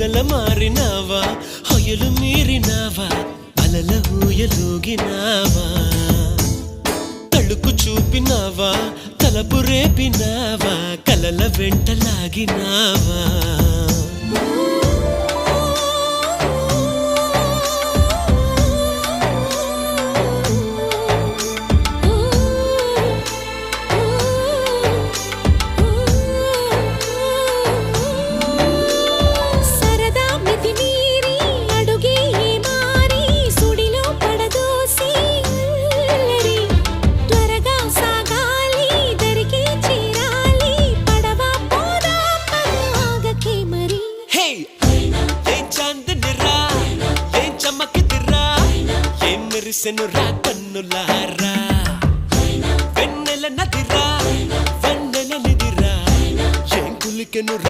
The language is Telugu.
పొగల మారినావా హొయలు మీరినావా అలల ఊయలూగినావా తళుకు చూపినావా తలపు రేపినావా కలల వెంటలాగినావా మెరిసెనురా కన్నులారా వెన్నెల నదిరా వెన్నెల నిదిరా ఏం కులికెను